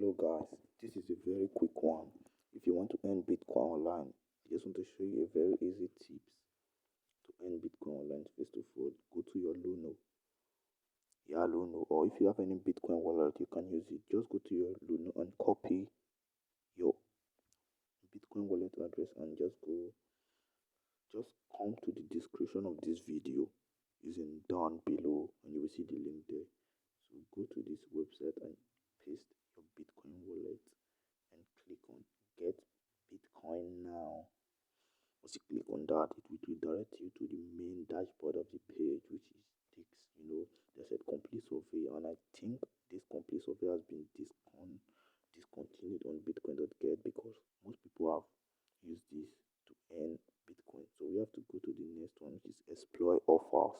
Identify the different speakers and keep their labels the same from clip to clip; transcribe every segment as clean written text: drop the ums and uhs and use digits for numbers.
Speaker 1: Hello guys, this is a very quick one. If you want to earn Bitcoin online, I just want to show you a very easy tips to earn Bitcoin online. First of all, go to your Luno. Yeah, Luno, or if you have any Bitcoin wallet, you can use it. Just go to your Luno and copy your Bitcoin wallet address and just come to the description of this video using down below and you will see the link there. So go to this website and paste your Bitcoin wallet and click on get Bitcoin now. Once you click on that, it will redirect you to the main dashboard of the page, which is takes, they said complete survey, and I think this complete survey has been discontinued on Bitcoin.get because most people have used this to earn Bitcoin. So we have to go to the next one, which is explore offers.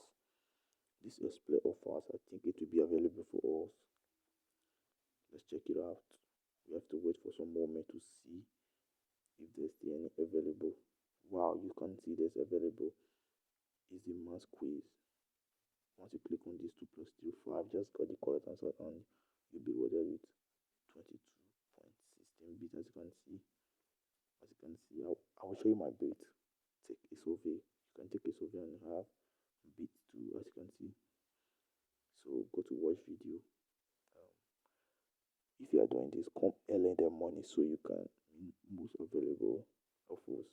Speaker 1: This explore offers, I think it will be available for us. Let's check it out. We have to wait for some moment to see if there's any available. Wow, you can see there's available. Is the mass quiz. Once you click on this 2 plus 3 5, just got the correct answer and you'll be rewarded with 22.16 bits. As you can see, I will show you my bit. Take a survey. You can take a survey and have bit too, as you can see. So go to watch video. If you are doing this, come early in the morning so you can most available offers.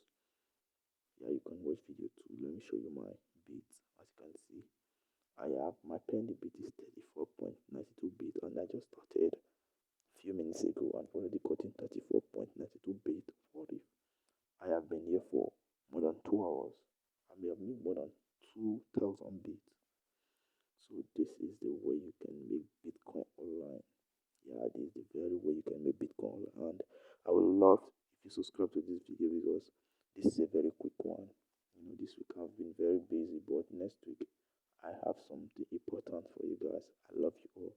Speaker 1: Yeah, you can watch video too. Let me show you my bit. As you can see, I have my penny bit is 34.92 bit, and I just started a few minutes ago and already gotten 34.92 bit for it. I have been here for more than 2 hours. I may have made more than 2,000 bits. So this is the way you can make Bitcoin online. Yeah, this is the very way you can make Bitcoin online. And I would love if you subscribe to this video because this is a very quick one. This week I've been very busy, but next week I have something important for you guys. I love you all.